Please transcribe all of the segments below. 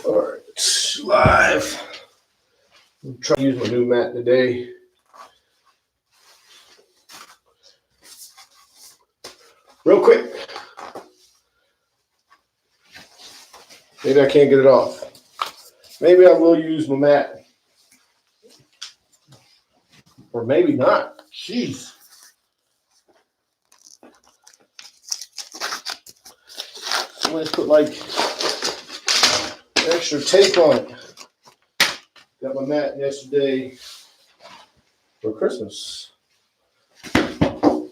All right, live. I'm trying to use my new mat today. Real quick. Maybe I can't get it off. Maybe I will use my mat. Or maybe not. Jeez. Let's put like extra tape on it. Got my mat yesterday for Christmas. So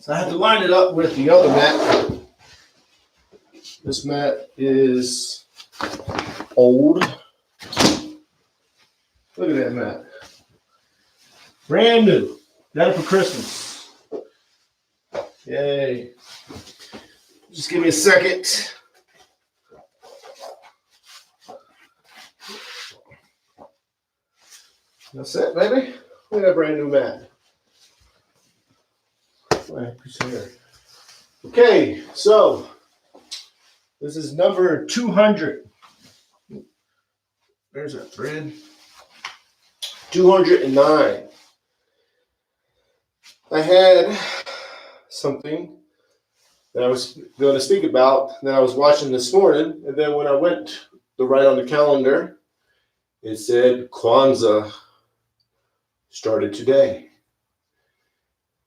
I had to line it up with the other mat. This mat is old. Look at that mat. Brand new. Got it for Christmas. Yay. Just give me a second. That's it, baby. Look at that brand new mat. Okay, so this is number 200. There's that thread. 209. I had something that I was going to speak about that I was watching this morning, and then when I went to write on the calendar, it said Kwanzaa started today.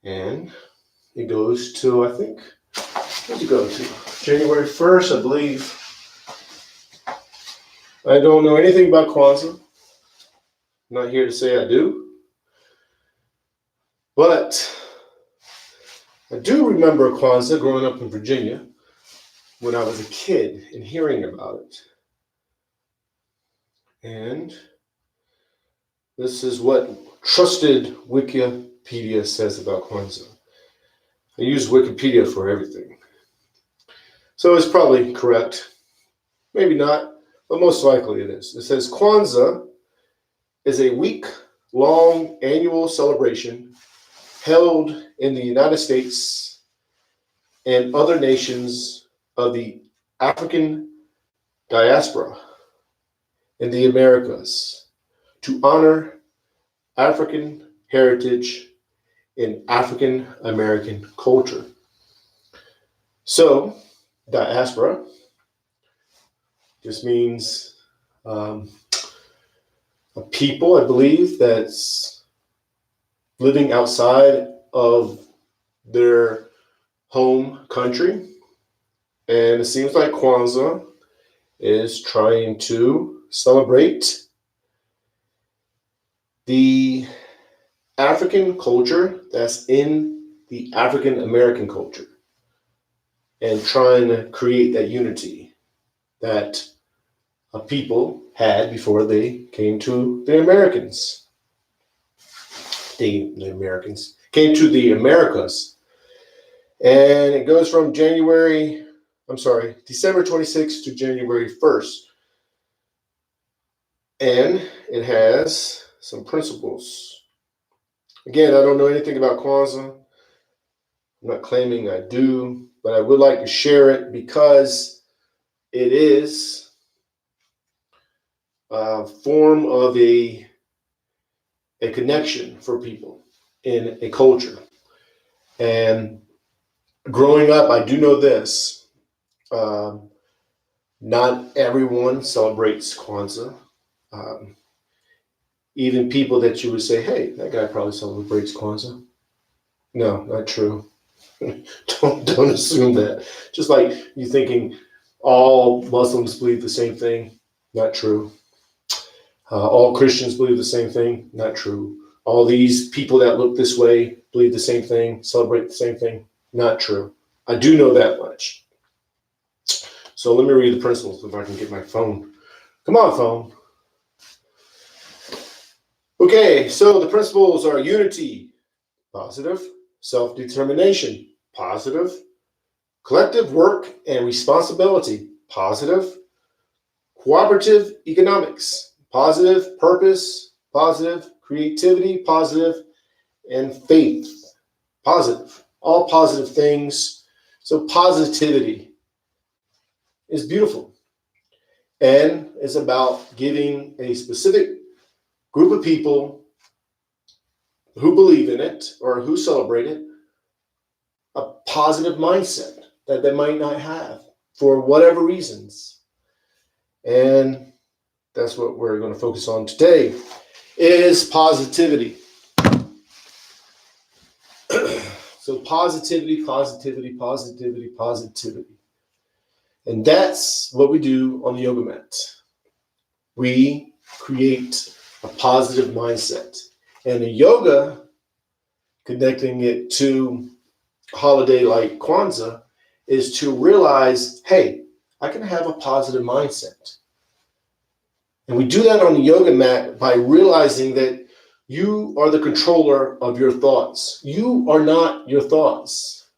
And it goes to, I think, what's it go to? January 1st, I believe. I don't know anything about Kwanzaa. I'm not here to say I do. But I do remember Kwanzaa growing up in Virginia when I was a kid and hearing about it. And this is what trusted Wikipedia says about Kwanzaa. I use Wikipedia for everything. So it's probably correct. Maybe not, but most likely it is. It says Kwanzaa is a week-long annual celebration held in the United States and other nations of the African diaspora in the Americas to honor African heritage in African American culture. So, diaspora just means a people, I believe, that's living outside of their home country. And it seems like Kwanzaa is trying to celebrate the African culture that's in the African American culture and trying to create that unity that a people had before they came to the Americans. The Americans came to the Americas. And it goes from December 26th to January 1st. And it has some principles. Again, I don't know anything about Kwanzaa. I'm not claiming I do, but I would like to share it because it is a form of a connection for people in a culture. And growing up, I do know this. Not everyone celebrates Kwanzaa. Even people that you would say, hey, that guy probably celebrates Kwanzaa. No, not true. Don't assume that. Just like you thinking all Muslims believe the same thing. Not true. All Christians believe the same thing. Not true. All these people that look this way believe the same thing, celebrate the same thing. Not true. I do know that much. So let me read the principles if I can get my phone. Come on, phone. Okay, so the principles are unity, positive, self-determination, positive, collective work and responsibility, positive, cooperative economics, positive, purpose, positive, creativity, positive, and faith, positive. All positive things. So positivity is beautiful. And it's about giving a specific group of people who believe in it or who celebrate it a positive mindset that they might not have for whatever reasons. And that's what we're going to focus on today is positivity. So positivity, positivity, positivity, positivity. And that's what we do on the yoga mat. We create a positive mindset. And the yoga, connecting it to a holiday like Kwanzaa, is to realize, hey, I can have a positive mindset. And we do that on the yoga mat by realizing that you are the controller of your thoughts. You are not your thoughts.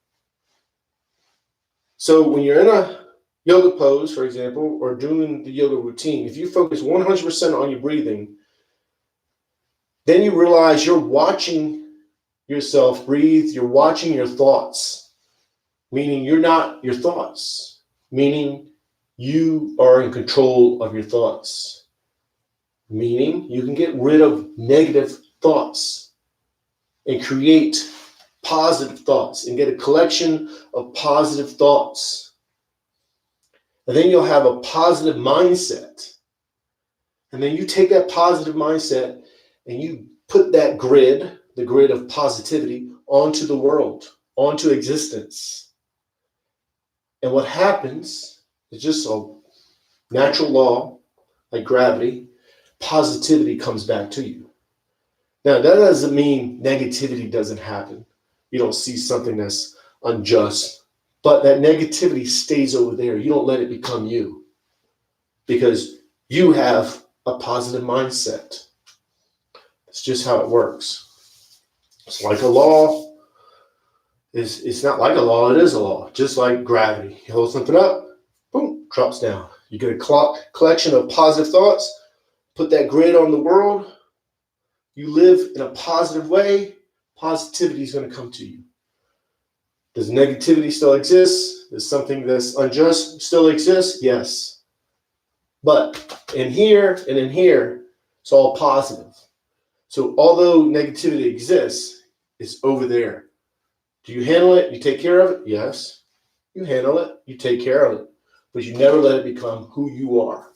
So when you're in a yoga pose, for example, or doing the yoga routine, if you focus 100% on your breathing, then you realize you're watching yourself breathe, you're watching your thoughts, meaning you're not your thoughts, meaning you are in control of your thoughts, meaning you can get rid of negative thoughts and create positive thoughts and get a collection of positive thoughts. And then you'll have a positive mindset. And then you take that positive mindset and you put that grid, the grid of positivity, onto the world, onto existence. And what happens is just a natural law, like gravity, positivity comes back to you. Now, that doesn't mean negativity doesn't happen. You don't see something that's unjust, but that negativity stays over there. You don't let it become you because you have a positive mindset. It's just how it works. It's like a law. It's not like a law, it is a law. Just like gravity. You hold something up, boom, drops down. You get a collection of positive thoughts, put that grid on the world, you live in a positive way, positivity is going to come to you. Does negativity still exist? Does something that's unjust still exist? Yes. But in here and in here, it's all positive. So although negativity exists, it's over there. Do you handle it? You take care of it? Yes. You handle it. You take care of it. But you never let it become who you are.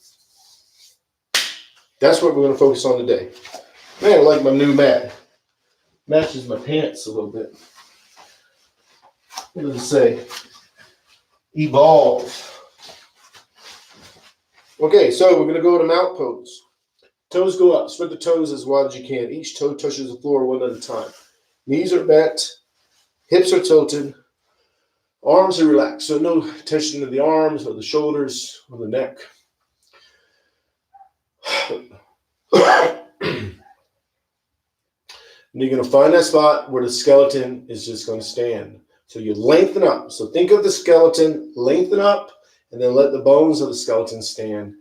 That's what we're going to focus on today. Man, I like my new mat. Matches my pants a little bit. What does it say? Evolve. Okay, so we're going to go to mount pose. Toes go up. Spread the toes as wide as you can. Each toe touches the floor one at a time. Knees are bent. Hips are tilted. Arms are relaxed. So no tension in the arms or the shoulders or the neck. And you're going to find that spot where the skeleton is just going to stand. So you lengthen up. So think of the skeleton, lengthen up, and then let the bones of the skeleton stand.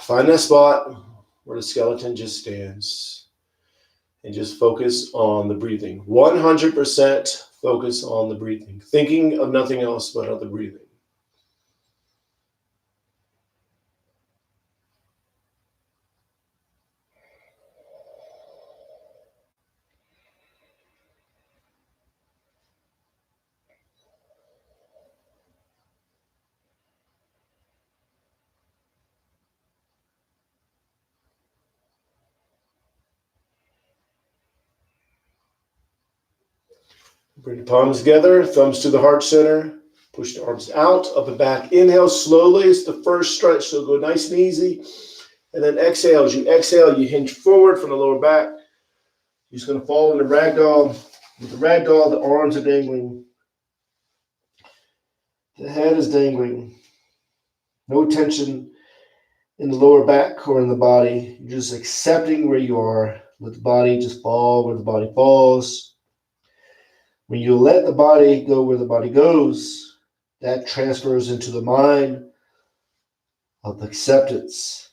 Find that spot where the skeleton just stands. And just focus on the breathing. 100% focus on the breathing. Thinking of nothing else but of the breathing. Bring the palms together, thumbs to the heart center. Push the arms out, up and back. Inhale slowly. It's the first stretch, so go nice and easy. And then exhale. As you exhale, you hinge forward from the lower back. You're just going to fall into ragdoll. With the ragdoll, the arms are dangling. The head is dangling. No tension in the lower back or in the body. You're just accepting where you are. Let the body just fall where the body falls. When you let the body go where the body goes, that transfers into the mind of acceptance.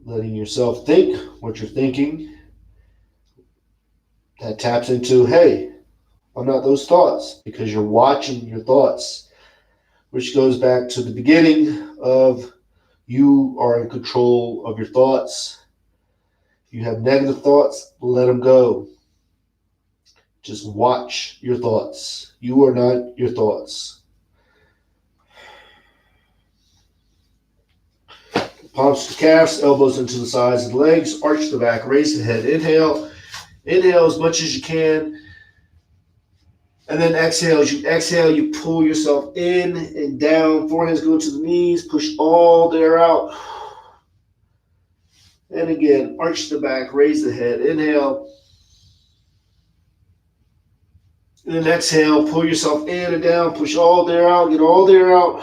Letting yourself think what you're thinking. That taps into, hey, I'm not those thoughts, because you're watching your thoughts. which goes back to the beginning of you are in control of your thoughts. If you have negative thoughts, let them go. Just watch your thoughts. You are not your thoughts. Palms to the calves, elbows into the sides of the legs, arch the back, raise the head. Inhale. Inhale as much as you can. And then exhale. As you exhale, you pull yourself in and down. Foreheads go to the knees. Push all the air out. And again, arch the back, raise the head. Inhale. And then exhale, pull yourself in and down. Push all the air out. Get all the air out.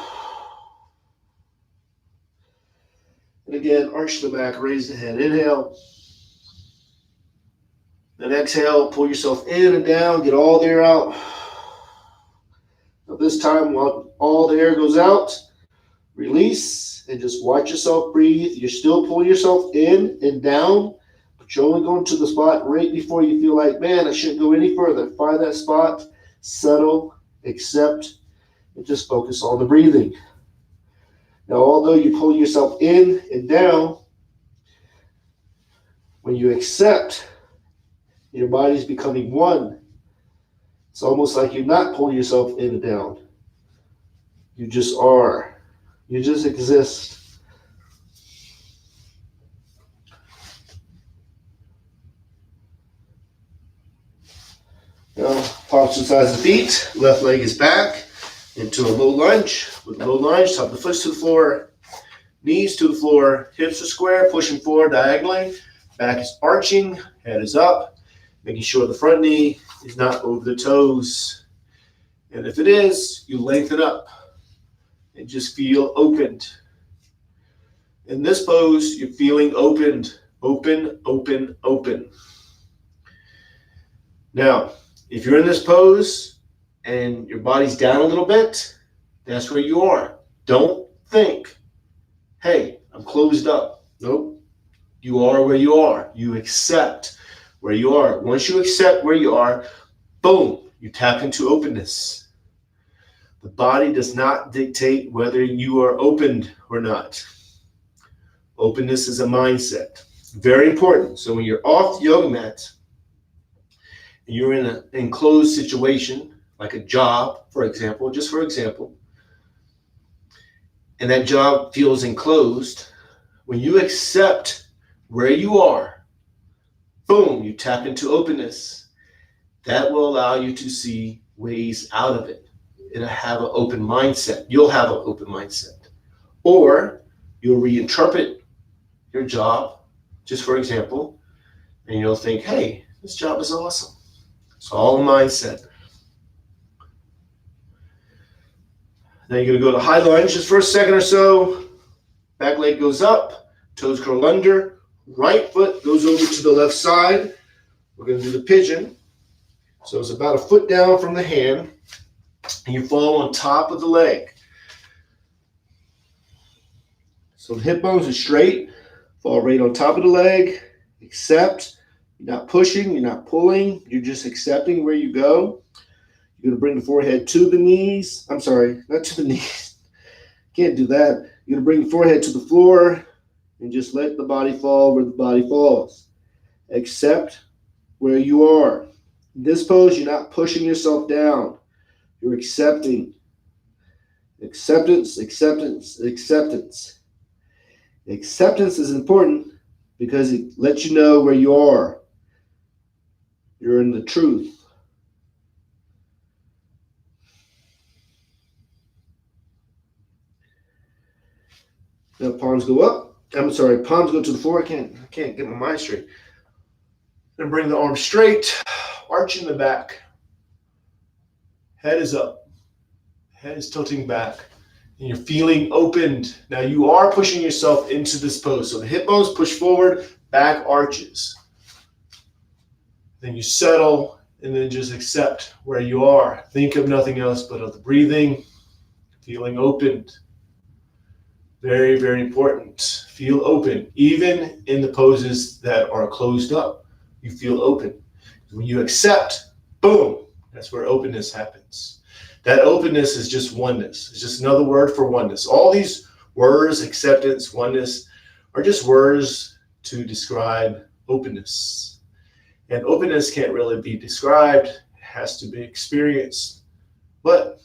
And again, arch the back, raise the head. Inhale. Then exhale, pull yourself in and down, get all the air out. Now this time, while all the air goes out, release and just watch yourself breathe. You're still pulling yourself in and down, but you're only going to the spot right before you feel like, man, I shouldn't go any further. Find that spot, settle, accept, and just focus on the breathing. Now, although you pull yourself in and down, when you accept, your body's becoming one. It's almost like you're not pulling yourself in and down. You just are. You just exist. Now, palms to the sides of the feet. Left leg is back into a low lunge. With a low lunge, top of the foot to the floor, knees to the floor, hips are square, pushing forward diagonally. Back is arching, head is up. Making sure the front knee is not over the toes. And if it is, you lengthen up and just feel opened. In this pose, you're feeling opened. Open, open, open. Now, if you're in this pose and your body's down a little bit, that's where you are. Don't think, hey, I'm closed up. Nope. You are where you are. You accept where you are. Once you accept where you are, boom, you tap into openness. The body does not dictate whether you are opened or not. Openness is a mindset. Very important. So when you're off the yoga mat and you're in an enclosed situation, like a job, for example, just for example, and that job feels enclosed, when you accept where you are, boom, you tap into openness. That will allow you to see ways out of it and have an open mindset. You'll have an open mindset. Or you'll reinterpret your job, just for example, and you'll think, hey, this job is awesome. It's all a mindset. Now you're going to go to high lunge just for a second or so. Back leg goes up, toes curl under. Right foot goes over to the left side. We're going to do the pigeon. So it's about a foot down from the hand, and you fall on top of the leg. So the hip bones are straight. Fall right on top of the leg. Accept. You're not pushing. You're not pulling. You're just accepting where you go. You're going to bring the forehead to the knees. I'm sorry, not to the knees. Can't do that. You're going to bring the forehead to the floor. And just let the body fall where the body falls. Accept where you are. In this pose, you're not pushing yourself down. You're accepting. Acceptance, acceptance, acceptance. Acceptance is important because it lets you know where you are. You're in the truth. Now palms go up. Palms go to the floor. I can't get my mind straight. Then bring the arms straight, arching the back. Head is up. Head is tilting back. And you're feeling opened. Now you are pushing yourself into this pose. So the hip bones push forward, back arches. Then you settle and then just accept where you are. Think of nothing else but of the breathing, feeling opened. Very, very important. Feel open. Even in the poses that are closed up, you feel open. When you accept, boom, that's where openness happens. That openness is just oneness. It's just another word for oneness. All these words, acceptance, oneness, are just words to describe openness. And openness can't really be described. It has to be experienced. But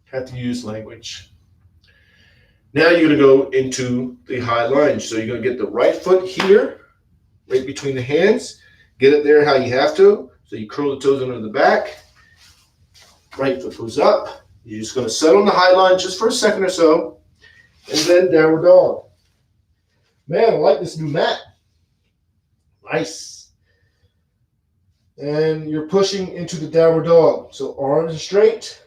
have to use language. Now you're going to go into the high lunge. So you're going to get the right foot here, right between the hands. Get it there how you have to. So you curl the toes under the back. Right foot goes up. You're just going to settle in the high lunge just for a second or so. And then downward dog. Man, I like this new mat. Nice. And you're pushing into the downward dog. So arms are straight.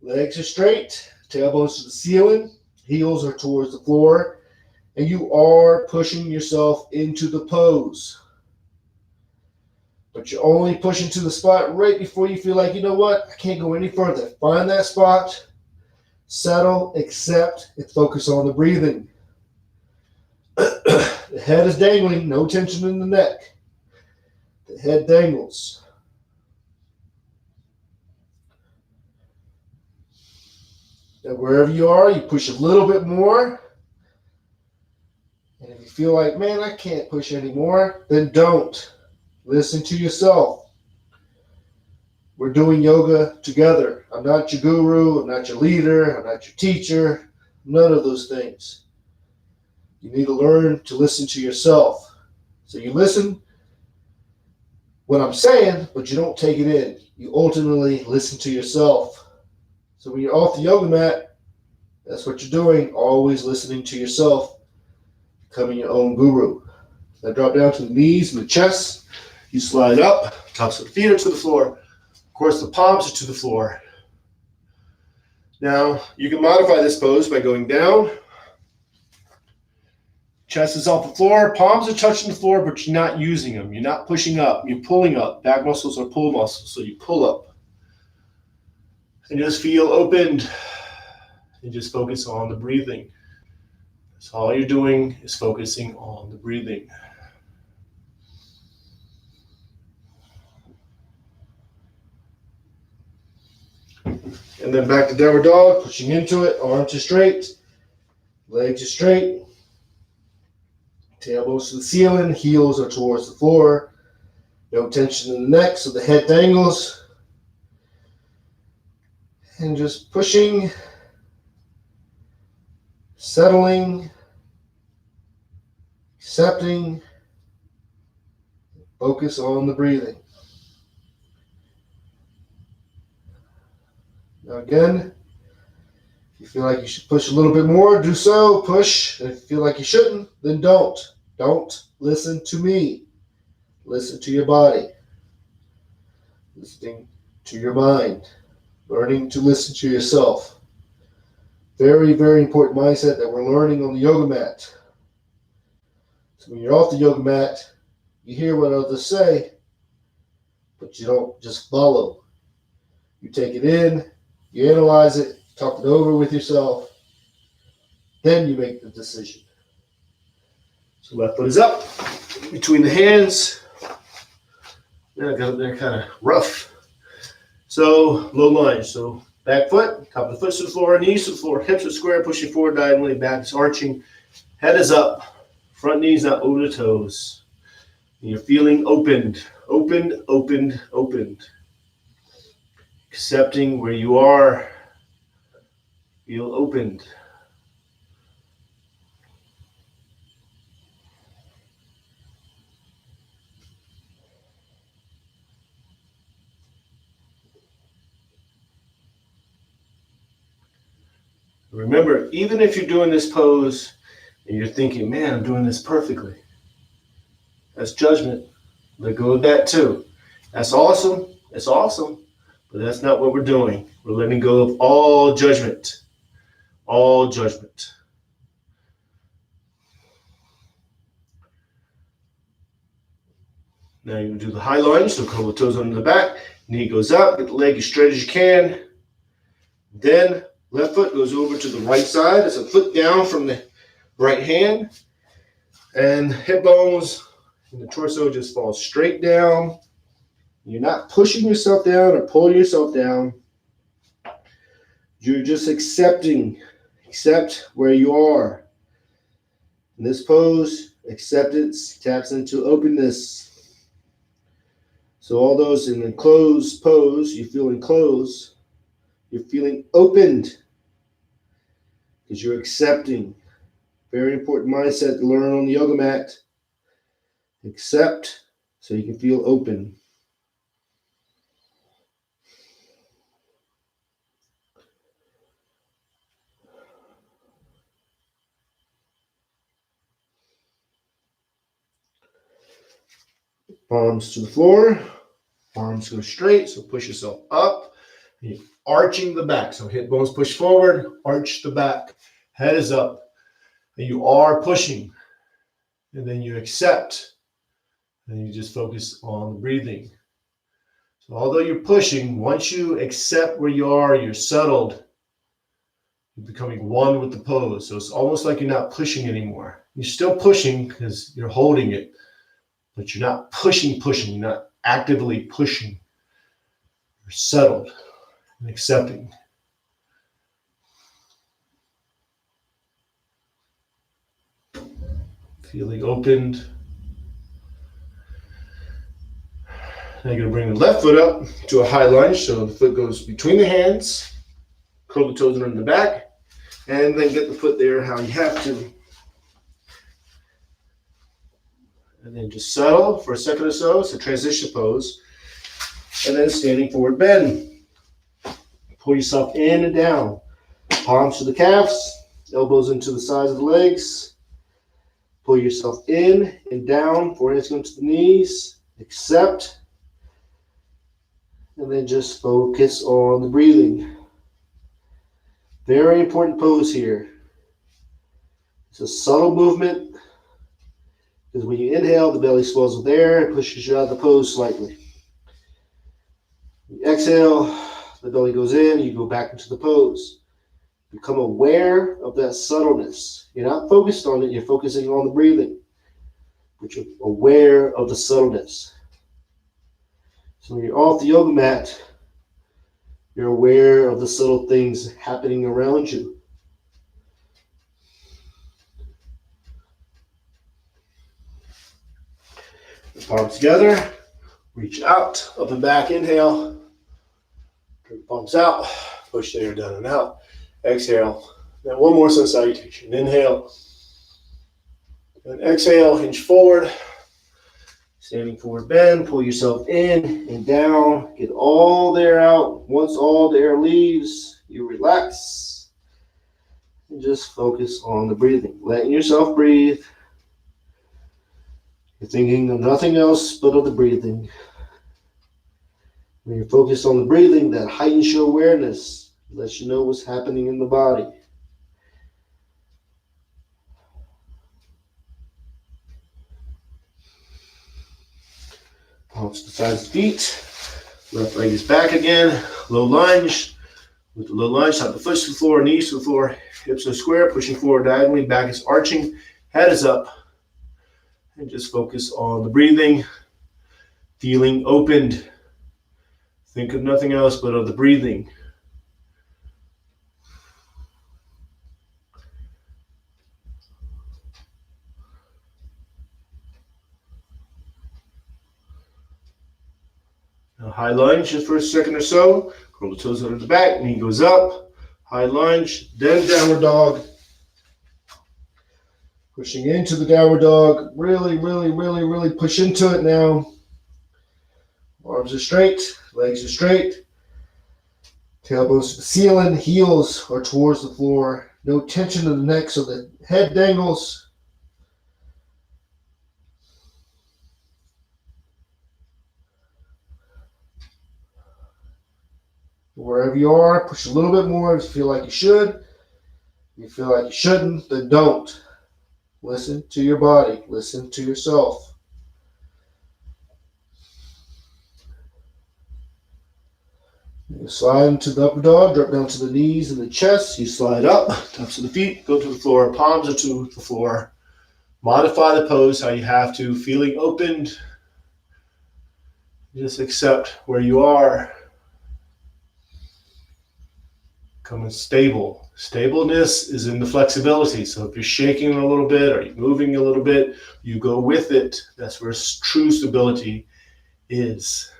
Legs are straight. Tailbones to the ceiling. Heels are towards the floor. And you are pushing yourself into the pose. But you're only pushing to the spot right before you feel like, you know what, I can't go any further. Find that spot, settle, accept, and focus on the breathing. The head is dangling, no tension in the neck. The head dangles. Now, wherever you are, you push a little bit more. And if you feel like, man, I can't push anymore, then don't. Listen to yourself. We're doing yoga together. I'm not your guru. I'm not your leader. I'm not your teacher. None of those things. You need to learn to listen to yourself. So you listen what I'm saying, but you don't take it in. You ultimately listen to yourself. So when you're off the yoga mat, that's what you're doing. Always listening to yourself. Becoming your own guru. Now drop down to the knees and the chest. You slide up, tops of the feet are to the floor. Of course, the palms are to the floor. Now, you can modify this pose by going down. Chest is off the floor. Palms are touching the floor, but you're not using them. You're not pushing up. You're pulling up. Back muscles are pull muscles, so you pull up. And just feel opened. And just focus on the breathing. So all you're doing is focusing on the breathing. And then back to downward dog, pushing into it, arms are straight, legs are straight, tailbones to the ceiling, heels are towards the floor, no tension in the neck, so the head dangles. And just pushing, settling, accepting, focus on the breathing. Now again, if you feel like you should push a little bit more, do so, push. And if you feel like you shouldn't, then don't. Don't listen to me. Listen to your body. Listening to your mind. Learning to listen to yourself. Very, very important mindset that we're learning on the yoga mat. So when you're off the yoga mat, you hear what others say, but you don't just follow. You take it in. You analyze it, talk it over with yourself, then you make the decision. So left foot is up, between the hands. They're kind of rough. So low lunge. So back foot, top of the foot to the floor, knees to the floor, hips are square, pushing forward diagonally, back is arching, head is up, front knees not over the toes. And you're feeling opened, opened, opened, opened. Accepting where you are, feel opened. Remember, even if you're doing this pose and you're thinking, man, I'm doing this perfectly, that's judgment. Let go of that too. That's awesome. It's awesome. But that's not what we're doing. We're letting go of all judgment. All judgment. Now you do the high lunge, so curl the toes under the back. Knee goes up, get the leg as straight as you can. Then left foot goes over to the right side. It's a foot down from the right hand. And hip bones and the torso just fall straight down. You're not pushing yourself down or pulling yourself down. You're just accepting. Accept where you are. In this pose, acceptance taps into openness. So all those in the closed pose, you feel enclosed, you're feeling opened because you're accepting. Very important mindset to learn on the yoga mat. Accept so you can feel open. Palms to the floor. Arms go straight, so push yourself up. You're arching the back, so hip bones push forward, arch the back. Head is up, and you are pushing. And then you accept, and you just focus on the breathing. So although you're pushing, once you accept where you are, you're settled, you're becoming one with the pose. So it's almost like you're not pushing anymore. You're still pushing because you're holding it, but you're not pushing. You're not actively pushing. You're settled and accepting. Feeling opened. Now you're going to bring the left foot up to a high lunge. So the foot goes between the hands. Curl the toes under the back. And then get the foot there how you have to. And then just settle for a second or so. It's a transition pose. And then standing forward bend. Pull yourself in and down. Palms to the calves. Elbows into the sides of the legs. Pull yourself in and down. Forehead going to the knees. Accept. And then just focus on the breathing. Very important pose here. It's a subtle movement because when you inhale, the belly swells with air and pushes you out of the pose slightly. You exhale, the belly goes in, you go back into the pose. Become aware of that subtleness. You're not focused on it, you're focusing on the breathing, but you're aware of the subtleness. So when you're off the yoga mat, you're aware of the subtle things happening around you. The palms together, reach out, up and back, inhale. Bring the palms out, push the air down and out. Exhale. Then one more sun salutation. Inhale. And exhale, hinge forward. Standing forward bend, pull yourself in and down. Get all the air out. Once all the air leaves, you relax. And just focus on the breathing. Letting yourself breathe. You're thinking of nothing else but of the breathing. When you're focused on the breathing, that heightens your awareness. Lets you know what's happening in the body. Palms to the sides of the feet. Left leg is back again. Low lunge. With the low lunge, top of the foot to the floor, knees to the floor, hips are square, pushing forward diagonally, back is arching, head is up. And just focus on the breathing, feeling opened. Think of nothing else but of the breathing. Now high lunge just for a second or so. Curl the toes under the back, knee goes up. High lunge, then downward dog. Pushing into the downward dog. Really push into it now. Arms are straight, legs are straight. Tailbones to the ceiling, heels are towards the floor. No tension in the neck so the head dangles. Wherever you are, push a little bit more if you feel like you should. If you feel like you shouldn't, then don't. Listen to your body. Listen to yourself. You slide into the upper dog, drop down to the knees and the chest. You slide up, tops of the feet, go to the floor, palms are to the floor. Modify the pose how you have to, feeling opened. Just accept where you are. Becoming stable. Stableness is in the flexibility. So if you're shaking a little bit or you're moving a little bit, you go with it. That's where true stability is.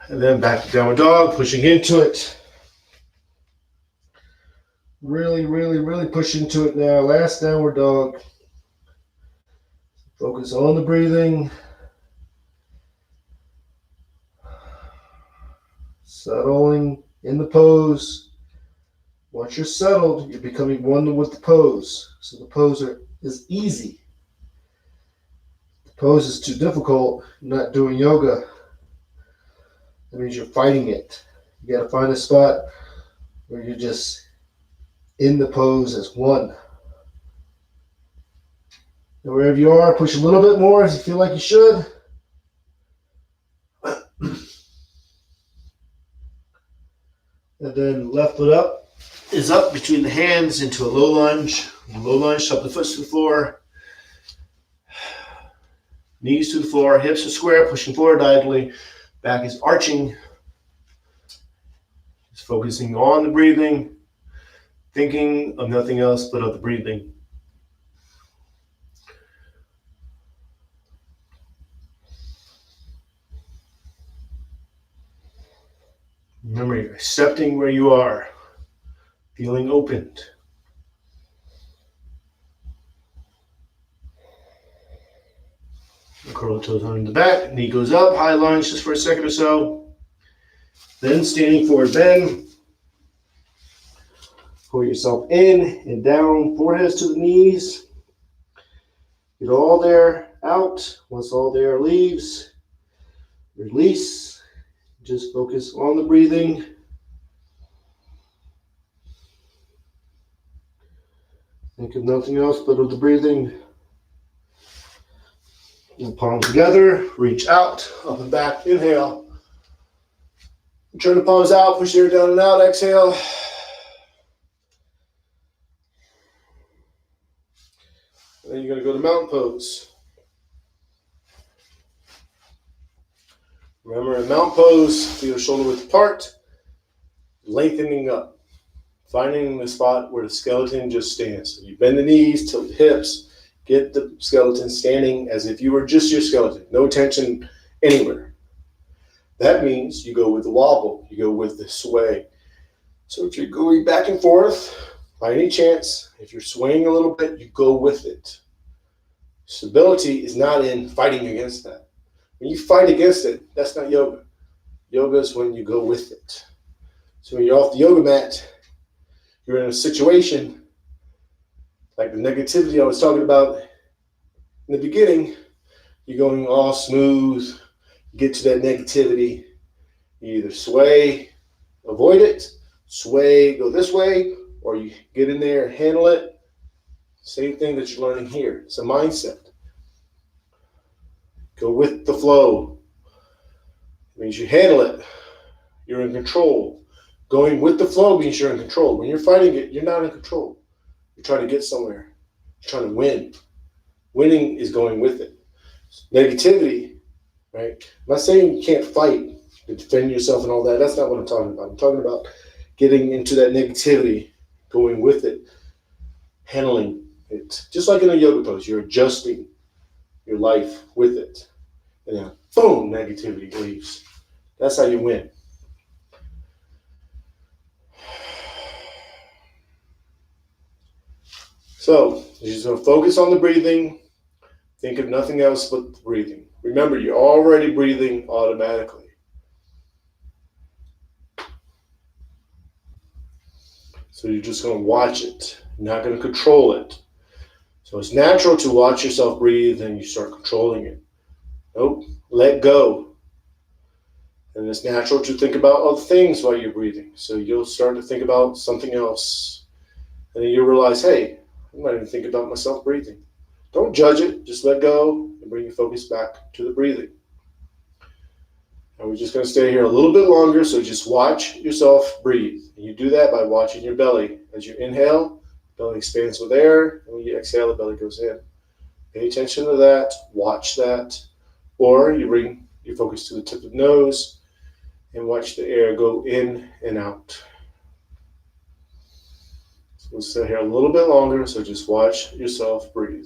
And then back to downward dog, pushing into it. Really, really, really push into it now. Last downward dog. Focus on the breathing. Settling in the pose. Once you're settled, you're becoming one with the pose. So the pose is easy. The pose is too difficult, you're not doing yoga. That means you're fighting it. You got to find a spot where you're just in the pose as one. And wherever you are, push a little bit more if you feel like you should. And then left foot up is up between the hands into a low lunge. Low lunge, up the foot to the floor. Knees to the floor, hips are square, pushing forward diagonally. Back is arching. Just focusing on the breathing, thinking of nothing else but of the breathing. Remember, you're accepting where you are, feeling opened. Curl the toes under the back, knee goes up, high lunge just for a second or so. Then standing forward bend. Pull yourself in and down, foreheads to the knees. Get all there out. Once all there leaves, release. Just focus on the breathing. Think of nothing else but of the breathing. And palms together, reach out, up and back, inhale. Turn the palms out, push the air down and out, exhale. And then you're going to go to mountain pose. Remember, in mountain pose, feet are shoulder width apart, lengthening up, finding the spot where the skeleton just stands. So you bend the knees, tilt the hips, get the skeleton standing as if you were just your skeleton, no tension anywhere. That means you go with the wobble, you go with the sway. So if you're going back and forth, by any chance, if you're swaying a little bit, you go with it. Stability is not in fighting against that. When you fight against it, that's not yoga. Yoga is when you go with it. So when you're off the yoga mat, you're in a situation like the negativity I was talking about in the beginning. You're going all smooth, you get to that negativity, you either sway, avoid it, sway, go this way, or you get in there and handle it. Same thing that you're learning here. It's a mindset. Go with the flow. It means you handle it. You're in control. Going with the flow means you're in control. When you're fighting it, you're not in control. You're trying to get somewhere. You're trying to win. Winning is going with it. Negativity, right? I'm not saying you can't fight to defend yourself and all that. That's not what I'm talking about. I'm talking about getting into that negativity, going with it, handling it. Just like in a yoga pose, you're adjusting your life with it. And then, boom, negativity leaves. That's how you win. So, you're just going to focus on the breathing. Think of nothing else but the breathing. Remember, you're already breathing automatically. So you're just going to watch it. You're not going to control it. So it's natural to watch yourself breathe and you start controlling it. Nope, let go. And it's natural to think about other things while you're breathing. So you'll start to think about something else. And then you'll realize, hey, I'm not even thinking about myself breathing. Don't judge it, just let go and bring your focus back to the breathing. And we're just going to stay here a little bit longer, so just watch yourself breathe. And you do that by watching your belly. As you inhale, belly expands with air, and when you exhale, the belly goes in. Pay attention to that, watch that, or you bring your focus to the tip of the nose, and watch the air go in and out. So we'll sit here a little bit longer, so just watch yourself breathe.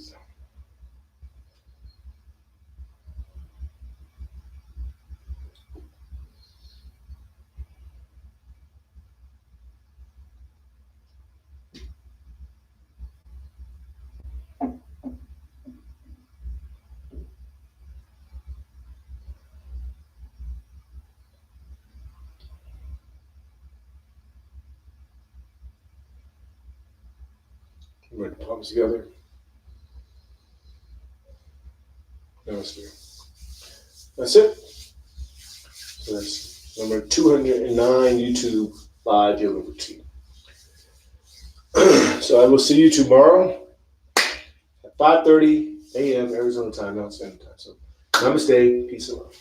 Bring the palms together. Namaste. That's it. So that's number 209 YouTube live yoga routine. So I will see you tomorrow at 5:30 a.m. Arizona time, Mountain Standard Time. So namaste, peace and love.